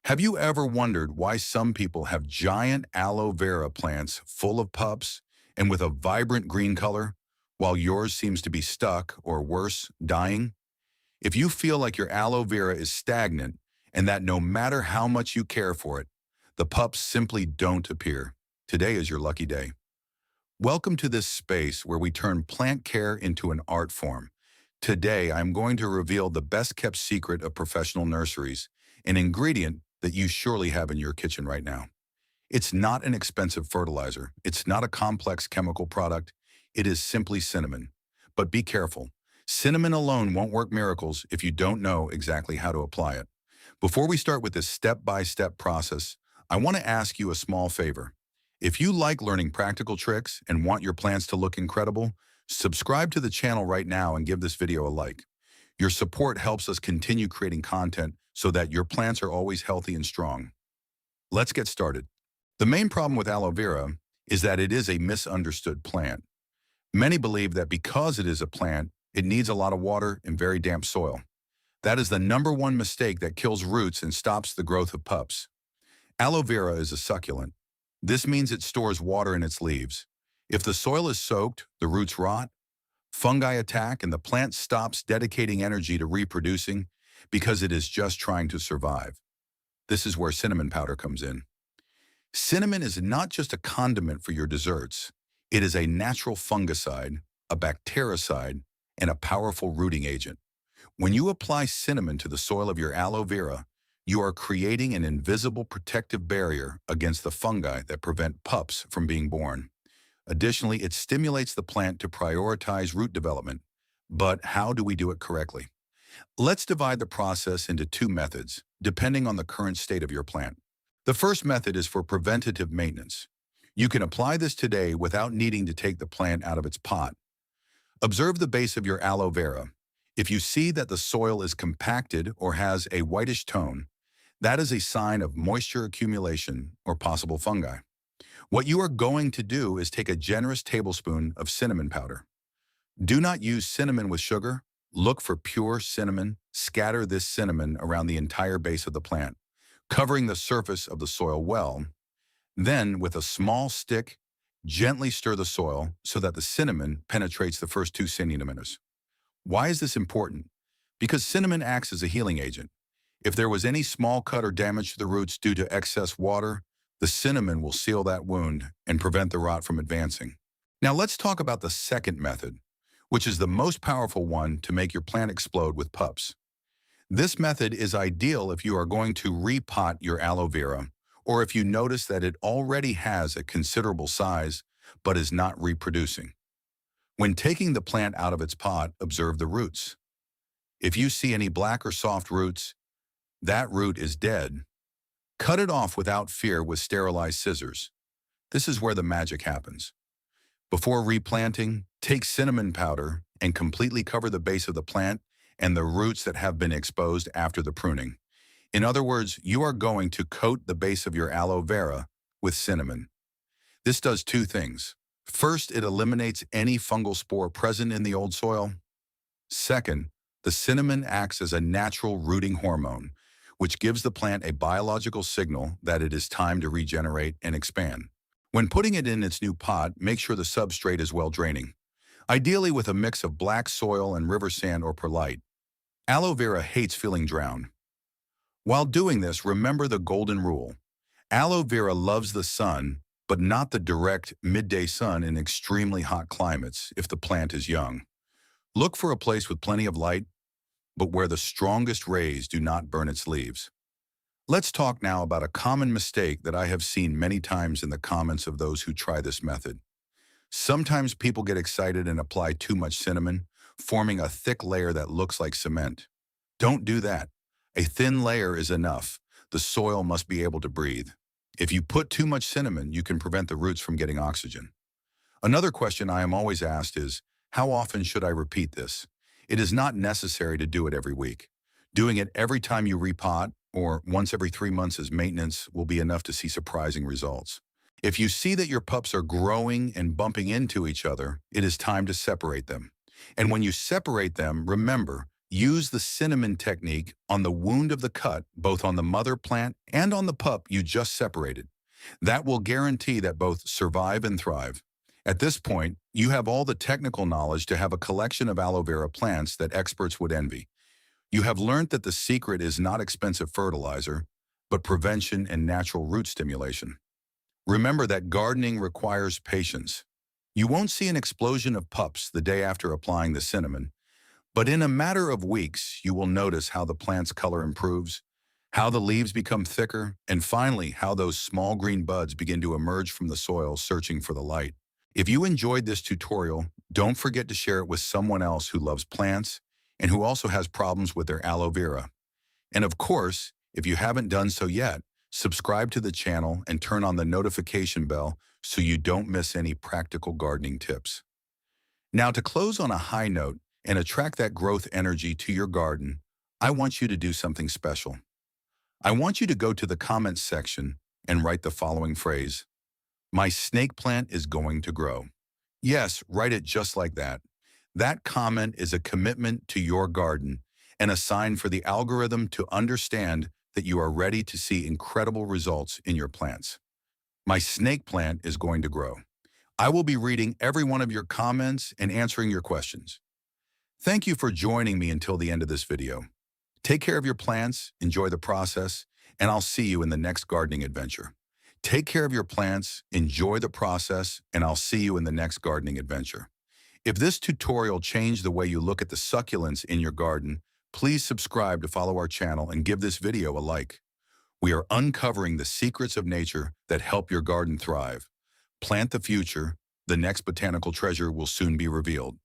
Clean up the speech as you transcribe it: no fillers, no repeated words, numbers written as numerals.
Have you ever wondered why some people have giant aloe vera plants full of pups and with a vibrant green color, while yours seems to be stuck or worse, dying? If you feel like your aloe vera is stagnant and that no matter how much you care for it, the pups simply don't appear, today is your lucky day. Welcome to this space where we turn plant care into an art form. Today, I'm going to reveal the best-kept secret of professional nurseries, an ingredient that you surely have in your kitchen right now. It's not an expensive fertilizer. It's not a complex chemical product. It is simply cinnamon. But be careful. Cinnamon alone won't work miracles if you don't know exactly how to apply it. Before we start with this step-by-step process, I want to ask you a small favor. If you like learning practical tricks and want your plants to look incredible, subscribe to the channel right now and give this video a like. Your support helps us continue creating content so that your plants are always healthy and strong. Let's get started. The main problem with aloe vera is that it is a misunderstood plant. Many believe that because it is a plant, it needs a lot of water and very damp soil. That is the #1 mistake that kills roots and stops the growth of pups. Aloe vera is a succulent. This means it stores water in its leaves. If the soil is soaked, the roots rot, fungi attack, and the plant stops dedicating energy to reproducing because it is just trying to survive. This is where cinnamon powder comes in. Cinnamon is not just a condiment for your desserts. It is a natural fungicide, a bactericide, and a powerful rooting agent. When you apply cinnamon to the soil of your aloe vera, you are creating an invisible protective barrier against the fungi that prevent pups from being born. Additionally, it stimulates the plant to prioritize root development. But how do we do it correctly? Let's divide the process into two methods, depending on the current state of your plant. The first method is for preventative maintenance. You can apply this today without needing to take the plant out of its pot. Observe the base of your aloe vera. If you see that the soil is compacted or has a whitish tone, that is a sign of moisture accumulation or possible fungi. What you are going to do is take a generous tablespoon of cinnamon powder. Do not use cinnamon with sugar. Look for pure cinnamon. Scatter this cinnamon around the entire base of the plant, covering the surface of the soil well. Then, with a small stick, gently stir the soil so that the cinnamon penetrates the first 2 centimeters. Why is this important? Because cinnamon acts as a healing agent. If there was any small cut or damage to the roots due to excess water, the cinnamon will seal that wound and prevent the rot from advancing. Now let's talk about the second method, which is the most powerful one to make your plant explode with pups. This method is ideal if you are going to repot your aloe vera, or if you notice that it already has a considerable size but is not reproducing. When taking the plant out of its pot, observe the roots. If you see any black or soft roots, that root is dead. Cut it off without fear with sterilized scissors. This is where the magic happens. Before replanting, take cinnamon powder and completely cover the base of the plant and the roots that have been exposed after the pruning. In other words, you are going to coat the base of your aloe vera with cinnamon. This does two things. First, it eliminates any fungal spore present in the old soil. Second, the cinnamon acts as a natural rooting hormone, which gives the plant a biological signal that it is time to regenerate and expand. When putting it in its new pot, make sure the substrate is well draining, ideally with a mix of black soil and river sand or perlite. Aloe vera hates feeling drowned. While doing this, remember the golden rule. Aloe vera loves the sun, but not the direct midday sun in extremely hot climates if the plant is young. Look for a place with plenty of light, but where the strongest rays do not burn its leaves. Let's talk now about a common mistake that I have seen many times in the comments of those who try this method. Sometimes people get excited and apply too much cinnamon, forming a thick layer that looks like cement. Don't do that. A thin layer is enough. The soil must be able to breathe. If you put too much cinnamon, you can prevent the roots from getting oxygen. Another question I am always asked is, how often should I repeat this? It is not necessary to do it every week. Doing it every time you repot or once every 3 months as maintenance will be enough to see surprising results. If you see that your pups are growing and bumping into each other, it is time to separate them. And when you separate them, remember, Use the cinnamon technique on the wound of the cut, both on the mother plant and on the pup you just separated. That will guarantee that both survive and thrive. At this point, you have all the technical knowledge to have a collection of aloe vera plants that experts would envy. You have learned that the secret is not expensive fertilizer, but prevention and natural root stimulation. Remember that gardening requires patience. You won't see an explosion of pups the day after applying the cinnamon, but in a matter of weeks, you will notice how the plant's color improves, how the leaves become thicker, and finally, how those small green buds begin to emerge from the soil searching for the light. If you enjoyed this tutorial, don't forget to share it with someone else who loves plants and who also has problems with their aloe vera. And of course, if you haven't done so yet, subscribe to the channel and turn on the notification bell so you don't miss any practical gardening tips. Now, to close on a high note and attract that growth energy to your garden, I want you to do something special. I want you to go to the comments section and write the following phrase: "My snake plant is going to grow." Yes, write it just like that. That comment is a commitment to your garden and a sign for the algorithm to understand that you are ready to see incredible results in your plants. My snake plant is going to grow. I will be reading every one of your comments and answering your questions. Thank you for joining me until the end of this video. Take care of your plants, enjoy the process, and I'll see you in the next gardening adventure. Take care of your plants, enjoy the process, and I'll see you in the next gardening adventure. If this tutorial changed the way you look at the succulents in your garden, please subscribe to follow our channel and give this video a like. We are uncovering the secrets of nature that help your garden thrive. Plant the future. The next botanical treasure will soon be revealed.